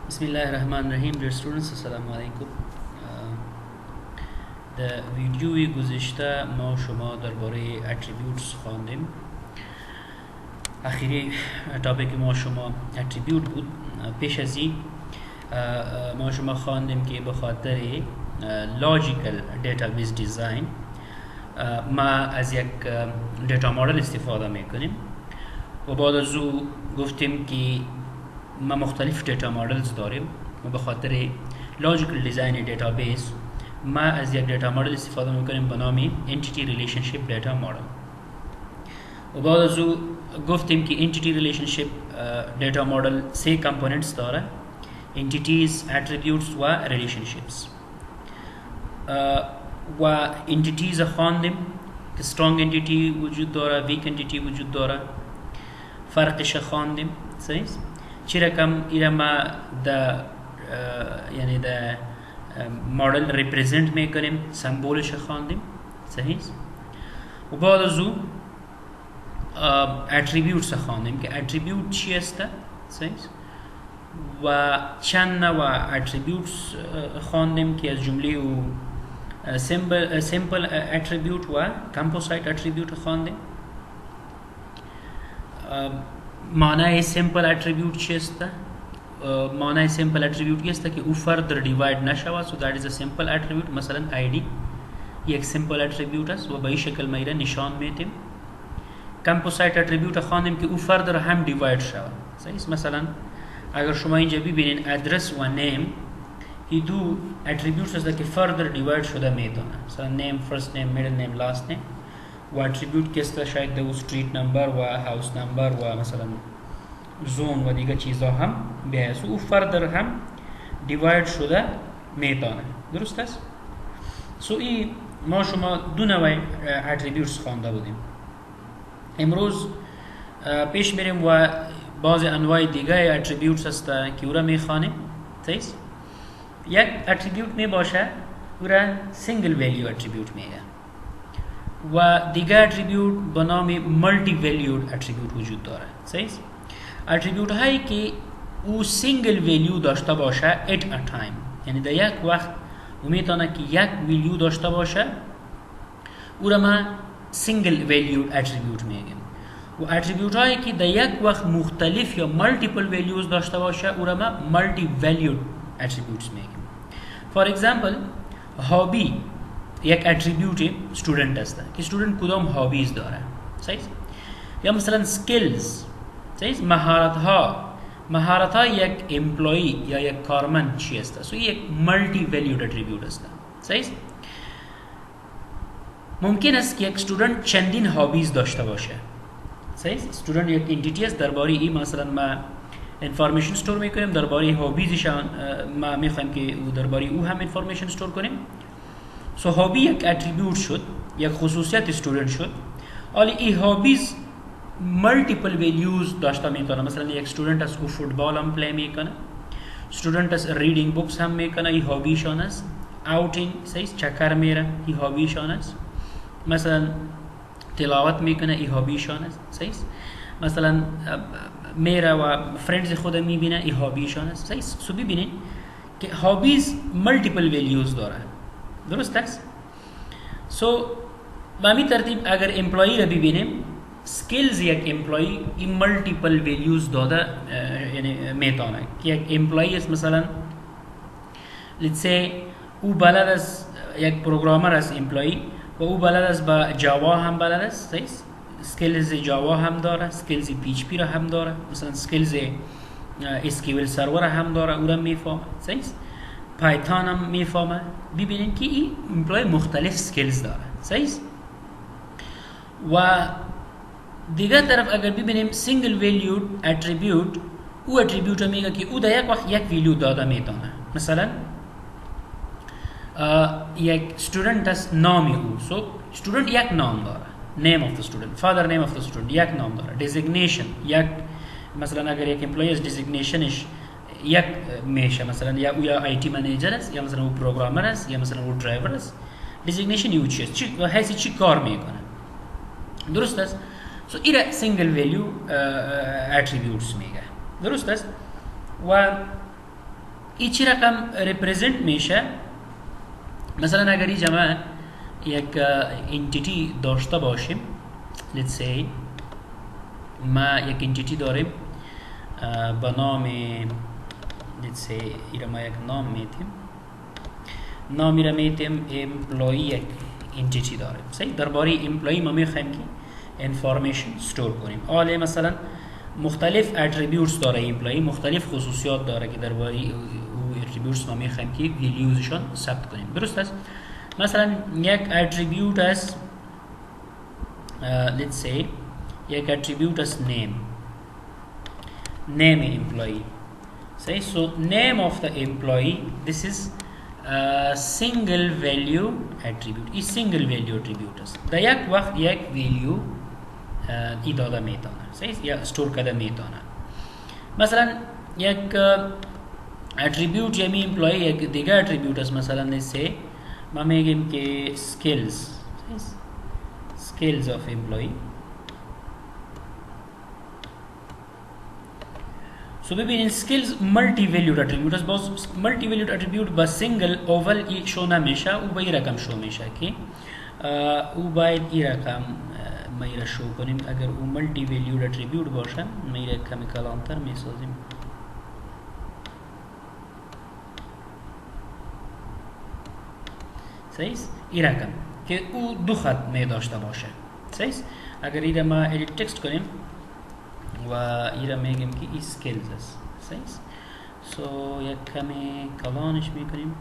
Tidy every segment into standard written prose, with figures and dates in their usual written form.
बिस्मिल्लाहिर्रहमानिर्रहीम dear students अस्सलाम वालेकुम। در ویدیوی گذشته ما شما درباره اتریبیوتس خواندیم. اخیری تاپیک ما شما اتریبیوت بود. پیش از این ما شما خواندیم که به خاطر لاجیکل دیتابیس دیزاین ما از یک دیتا مدل استفاده میکنیم و بعد از او گفتیم که ما مختلف دیتا مدلز داریم و به خاطر لاجیکل دیزاین دیتابیس ما از یک دیتا مدل استفاده میکنیم به نام انتیتی ریلیشنشیپ دیتا مدل و بعد از او گفتیم که انتیتی ریلیشنشیپ دیتا مدل سه کامپوننتس داره: انتیتیز، اتریبیوتس و ریلیشنشیپس. و انتیتیز خواندیم که سترونگ انتیتی وجود داره، ویک انتیتی وجود داره، فرقش خواندیم. صحیح؟ چی رقم ایره ما یعنی دا مدل ریپرزنت میکنیم، سمبولش خواندیم. صحیح؟ و بعد از او اتریبیوتس خواندیم که اتریبیوت چی است. صحیح؟ و چند نوع اتریبیوتس خواندیم که از جمله او سیمپل اتریبیوت و کامپوزایت اتریبیوت خواندیم. معنای سیمپل اتریبیوت چی است؟ معنای سیمپل اتریبیوت است که او فردر دیواید نشود، سو دات از ا سیمپل اتریبیوت. مثلا آیدی یک سیمپل اتریبیوت است و به این شکل ما نشان میدیم. کامپوزایت اتریبیوت خواندیم که او فردر هم دیواید شود. صحیح؟ مثلا اگر شما اینجا ببینید ادرس و نیم، این دو اتریبیوتس است که فردر دیواید شده میتونه. مثلا نیم، فرست نیم، میدل نیم، لاست نیم. و اتریبیوت که است شاید دو استریت نمبر و هاوس نمبر و مثلا زون و دیگه چیزها هم بیاید، او فردر هم دیواید شده میتونه. درست است؟ سو این ما شما دو نوع اتریبیوتس خوانده بودیم. امروز پیش میریم و بعض انواع دیگه اتریبیوتس است که او را میخوانیم. صحیح؟ یک اتریبیوت می باشه او را سینگل ویلیو اتریبیوت میگه و دیگر اتریبیوت به نام ملتی ویلیود اتریبیوت وجود داره. صحیح؟ اتریبیوت هایی که او سینگل ویلیو داشته باشه at a time، یعنی در یک وقت او میتونه که یک ویلیو داشته باشه، او را ما سینگل ویلیود اتریبیوت میگیم. و اتریبیوت هایی که در یک وقت مختلف یا مالتیپل ویلیوز داشته باشه او را ما ملتی ویلیود اتریبیوتس میگیم. فور اگزامپل هابی یک اتریبیوت استودنت است که استودنت کدام هابیز داره. صحیح؟ یا مثلا سکیلز. صحیح؟ مهارت ها یک امپلوی یا یک کارمند چی است؟ سو یک ملتی ویلیود اتریبیوت است. صحیح؟ ممکن است که یک استودنت چندین هابیز داشته باشه. صحیح؟ استودنت یک انتیتی است، درباره این مثلا ما انفارمیشن استور میکنیم، درباره هابیزشان ما میخوایم که درباره او هم انفارمیشن استور کنیم. سو هابی یک اتریبیوت شد، یک خصوصیت استودنت شد. ولی این هابیز ملتیپل ویلیوز داشته میکنه. مثلا یک استودنت است که فوتبال هم پلی میکنه، استودنت است ریڈنگ بوکس هم میکنه، این هابیشان است. اوتینگ، صحیح، چکر میره، این هابیشان است. مثلا تلاوت میکنه، این هابیشان است. صحیح؟ مثلا میره و فرندز خود میبینه، این هابیشان است. صحیح؟ سو ببینید که هابیز ملتیپل ویلیوز داره. درست است؟ سو به همین ترتیب اگر امپلوی را ببینیم، سکیلز یک امپلوی این ملتیپل ویلیوز داده یعنی میتونه که یک امپلوی است مثلا لیتس سی او بلد است، یک پروگرامر است امپلوی و او بلد است با جاوا هم بلد است. صحیح؟ سکیلز جاوا هم داره، سکیلز پی اچ پی را هم داره، مثلا سکیلز اس کیو ال سرور هم داره، او را میفهمه. صحیح؟ پایتون هم میفهمه. ببینید که این امپلوی مختلف سکیلز داره. صحیح؟ و دیگر طرف اگر ببینیم سینگل ویلیود اتریبیوت، او اتریبیوت میگه که او در یک وقت یک ویلیو داده میتونه. مثلا یک استودنت است، نامی او، سو استودنت یک نام داره، name of the student، father name of the student یک نام داره. designation یک، مثلا اگر یک امپلوی است designationش یک میشه، مثلا یا او یا آی تی منیجر است، یا مثلا او پروگرامر است، یا مثلا او درایور است. designation او چیست، چی حیثی چی کار میکنه. درست است؟ سو ایره سینگل ویلیو اتریبیوتس میگه. درست است؟ و این چی رقم ریپرزنت میشه؟ مثلا اگر اینجا ما یک انتیتی داشته باشیم، let's say ما یک انتیتی داریم با نام let's say ایره ما یک نام میتیم، نامی را میتیم امپلوی یک انتیتی داره. صحیح؟ درباره امپلوی ما میخوایم که انفارمیشن استور کنیم. حالا مثلا مختلف اتریبیوتس داره امپلوی، مختلف خصوصیات داره که درباره او اتریبیوتس ما میخوایم که ویلیوزشان ثبت کنیم. درست است؟ مثلا یک اتریبیوت است let's say یک اتریبیوت است name employee. Say so name of the employee, this is single value attribute. این single value attribute است. در یک وقت یک value ای داده میتونه، صحیح؟ یا استور کرده میتونه. مثلا یک اتریبیوت یعنی امپلوی یک دیگه اتریبیوت است. مثلا let's say ما میگیم که skills of employee. سو ببینید skills ملتی ویلیود اتریبیوت است. باز ملتی ویلیود اتریبیوت با سینگل اول ای شو نمیشه، او با این رقم شو میشه که او باید این رقم ما را شو کنیم. اگر او ملتی ویلیود اتریبیوت باشه ما این کمی کلانتر میسازیم. صحیح؟ این رقم که او دو خط می داشته باشه. صحیح؟ اگر این ما ادیت تکست کنیم و ایرا میگیم که ای skills است. صحیح؟ سو یک کمی کلانش میکنیم.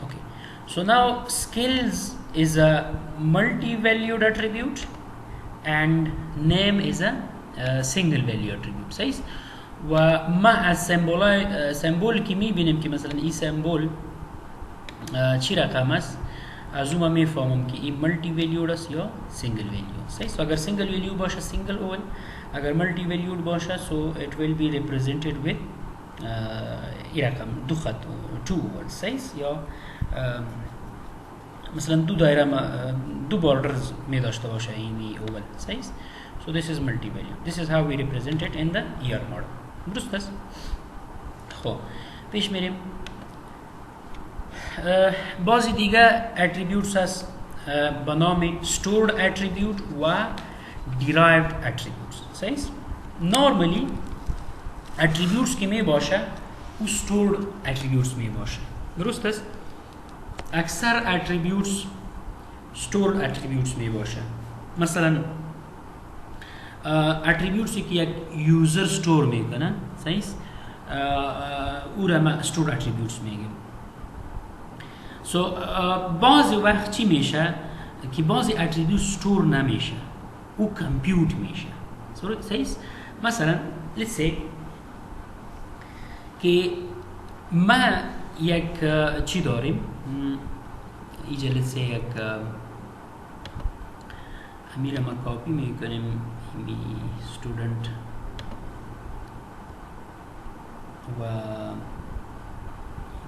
Okay. So now skills is a multi-valued attribute and name is a single value attribute. صحیح؟ و مع سمبول که میبینیم که مثلا این سمبول چی رقم است، از اون ما میفهمم که این ملتی ویلیود است یا سینگل ویلیود. صحیح؟ سو اگر سینگل ویلیود باشه single اول، اگر ملتی ویلیود باشه so it will be represented with این رقم دو خط two اول. صحیح؟ یا مثلا دو دایره دو باردرز می داشته باشه این اول. صحیح؟ so this is multi value. This is how we represent it in the ER model. درست است؟ خب پیش میریم. بعضی دیگه اتریبیوتس هست به نام stored attribute و derived attributes. صحیح؟ نورمالی attributes که می باشه او stored attributes می باشه. درست است؟ اکثر attributes stored attributes می باشه. مثلا attributes که یک user store میکنه، صحیح؟ او را ما stored attributes میگیم. سو بعضی وقت چی میشه که بعضی اتریبیوت استور نمیشه، او کمپیوت میشه. صحیح؟ مثلا let's say که ما یک چی داریم اینجا let's say یک همین ما کاپی میکنیم می student و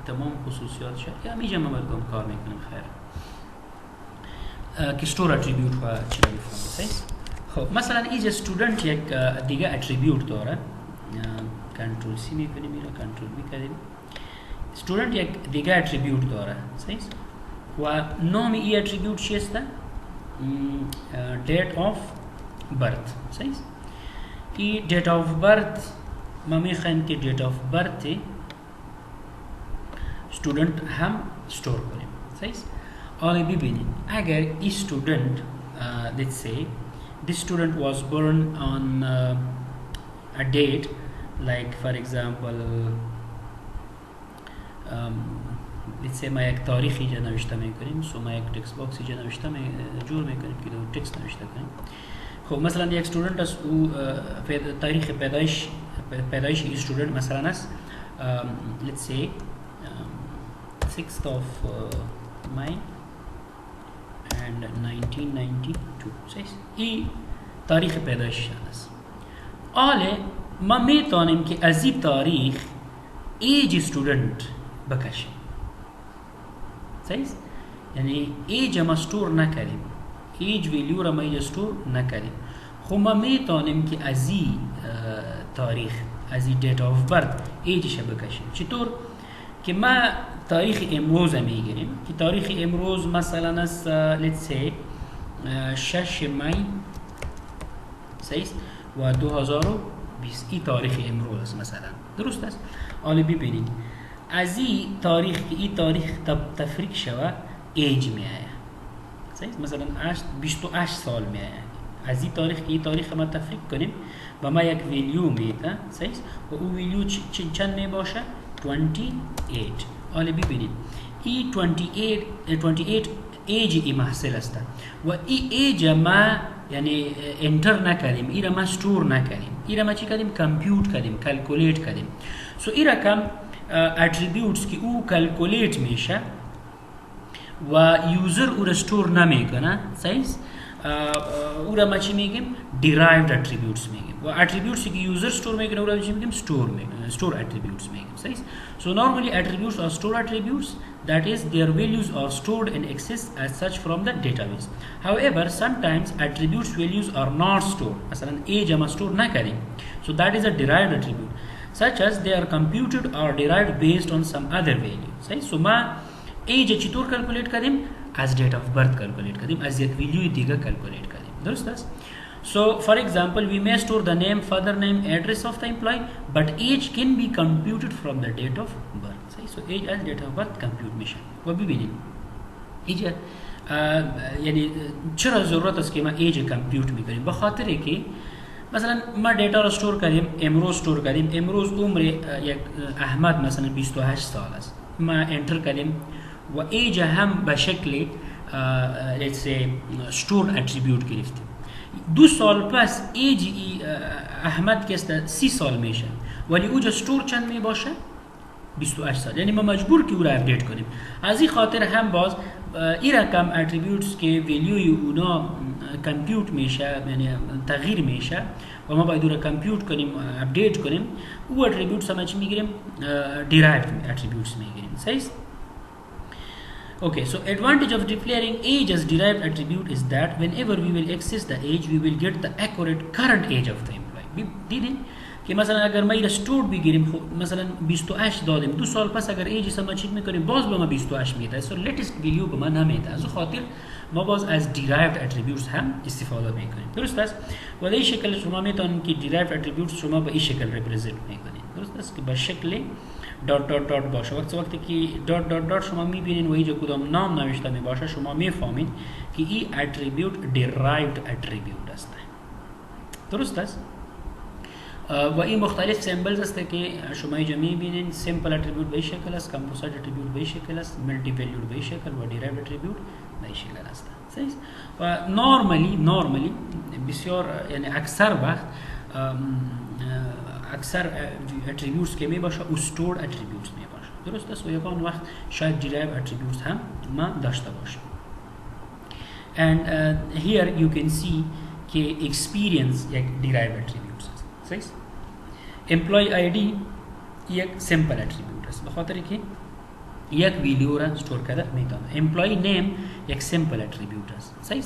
تمام خصوصیات شد یا میجا ما باید کار میکنیم. خیر که store attribute و چی رو میفهمیم. صحیح؟ خب مثلا اینجا student یک دیگه attribute داره، کنترل سی میکنیم، میره کنترل میکنیم. student یک دیگه attribute داره. صحیح؟ و نام این attribute چیست؟ date of birth. صحیح؟ این date of birth ما میخوایم که date of birth student هم store کنیم. صحیح؟ حالا ببینید اگر این student let's say this student was born on a date like for example let's say ما یک تاریخی جا نوشته میکنیم، سو ما یک تکست باکسی جا نوشته جور میکنیم که دو تکست نوشته کنیم. خب مثلا یک student است او تاریخ پیدایش این student مثلا است let's say 6th of May and 1992. صحیح؟ این تاریخ پیدایش است. حالا ما میتونیم که از این تاریخ ایج استودنت بکشیم. صحیح؟ یعنی ایج ما استور نکردیم، ایج ویلیو را ما استور نکردیم. خب ما میتونیم که از این تاریخ از این دیت آف برد ایجش بکشیم. چطور؟ که ما تاریخ امروز میگیریم که تاریخ امروز مثلا از let's say 6 می سیست و 2020 این تاریخ امروز است مثلا. درست است؟ حالا ببینید از این تاریخ که این تاریخ تفریق شود ایج می آید. سیست؟ مثلا 28 سال می آید. از این تاریخ که این تاریخ ما تفریق کنیم و ما یک ویلیو میده سیست و او ویلیو چند می باشه؟ 28. حالا ببینید این 28 ایج ای محصول است و این ایج ما یعنی انتر نکردیم، این ما استور نکردیم، این ما چی کردیم؟ کمپیوت کردیم، کلکولیت کردیم. سو این رقم اتریبیوتس که او کلکولیت میشه و یوزر او را استور نمیکنه سیست او را ما چی میگیم؟ derived attributes میگیم و attributes که یوزر استور میکنه او را چی میگیم؟ store attributes میگیم سیست. So normally attributes are store attributes, that is their values are stored and exist as such from the database. However, sometimes attributes values are not stored. مثلا age ما store نکردیم. So that is a derived attribute, such as they are computed or derived based on some other value. سیست. So ما age چطور کلکولیت کردیم؟ از date of birth کلکولیت کردیم، از یک ویلیوی دیگه کلکولیت کردیم. درست است؟ So for example we may store the name, father name, address of the employee, but age can be computed from the date of birth. So age as date of birth compute میشه. و ببینید ایج یعنی چرا ضرورت است که ما ایج کمپیوت میکنیم؟ به خاطر که مثلا ما دیتا رو استور کردیم، امروز استور کردیم، امروز عمر یک احمد مثلا 28 سال است، ما انتر کردیم و ایج هم به شکل let's say stored attribute گرفتیم. 2 سال پس ایج احمد که است 30 سال میشه ولی اوجا استور چند می باشه؟ 28 سال. یعنی ما مجبور که او را اپدیت کنیم. از این خاطر هم باز این رقم اتریبیوتس که ویلیوی اونا کمپیوت میشه یعنی تغییر میشه و ما باید او را کمپیوت کنیم اپدیت کنیم، او اتریبیوتس هم چی میگیریم؟ derived attributes میگیریم. صحیح؟ Okay, so advantage of declaring age as derived attribute is that whenever we will access the age, we will get the accurate current age of the employee. دیدین که مثلا اگر ما این استور بگیریم مثلا 28 دادیم 2 سال پس اگر ایج سما چیک میکنیم باز به ما 28 میده، so latest value به ما نمیده. از خاطر ما باز از derived attributes هم استفاده میکنیم. درست است؟ و در این شکل شما میتونید که derived attributes شما به این شکل represent میکنید. درست است که به شکل دات دات دات باشه. وقتی که دات دات دات شما میبینید و اینجا کدام نام نوشته می باشه شما میفهمید که این اتریبیوت derived attribute است. درست است؟ و این مختلف سیمبلز است که شما اینجا میبینید. سیمپل اتریبیوت به این شکل است، کامپوزایت اتریبیوت به این شکل است، ملتی ولیود به این شکل و derived اتریبیوت به این شکل است. صحیح؟ و نورمالی بسیار یعنی اکثر وقت اکثر اتریبیوتس که می باشه استورد اتریبیوتس می باشه. درست است؟ و یکان وقت شاید derived اتریبیوتس هم ما داشته باشیم. and here you can see که experience یک derived attributes است. صحیح؟ employee ID یک simple attribute است به خاطر که یک ویلیو را استور کرده میتونه. employee name یک simple attribute است. صحیح؟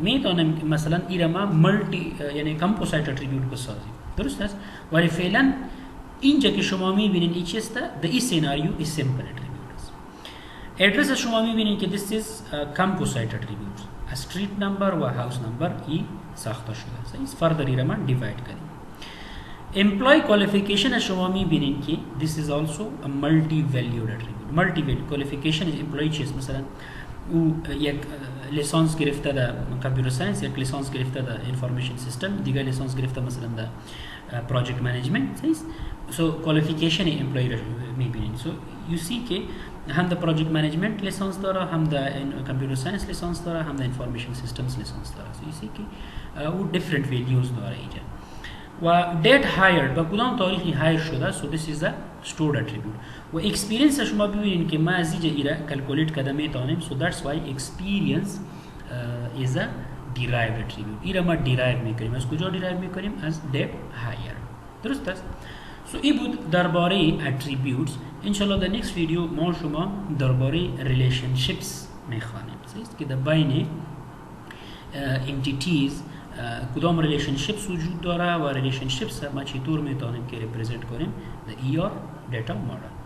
میتونم مثلا ایرما ملتی یعنی کامپوزایت اتریبیوت بسازیم. درست است؟ ولی فعلا اینجا که شما میبینید این چیست در این سیناریو این سیمپل اتریبیوت است. ادرس شما میبینید که this is composite attributes. استریت نمبر و هاوس نمبر ای ساخته شده است. فردر ایرا ما دیواید کنیم. امپلوی کوالیفیکیشن شما میبینید که this is also a multi valued attribute. multi valued qualification is employee چیست؟ مثلا او یک لیسانس گرفته در کامپیوتر ساینس، یک لیسانس گرفته در انفارمیشن سیستم، دیگر لیسانس گرفته مثلا در پروژکت منیجمنت. صحیح؟ سو کوالیفیکیشن امپلوی میبینید. سو یو سی که هم در پروژکت منیجمنت لیسانس داره، هم در کامپیوتر ساینس لیسانس داره، هم در انفارمیشن سیستمز لیسانس داره. سو یو سی که او دیفرنت ویلیوز داره اینجا. و دیت هایرد با کدام تاریخی هایر شده. سو this is a stored attribute. و اکسپریانس شما ببینید که ما از اینجا ایرا کلکولیت کردم میتونیم. سو that's why experience is a derived attribute. ایرا ما derive میکنیم. از کجا derive میکنیم؟ از دیت هایر. درست است؟ سو این بود درباره attributes. انشالله در next ویدیو ما شما درباره relationships میخوانیم. صحیح که در بین entities کدام ریلیشنشیپس وجود داره و ریلیشنشیپس ما چطور میتونیم که ریپرزنت کنیم the ER data model.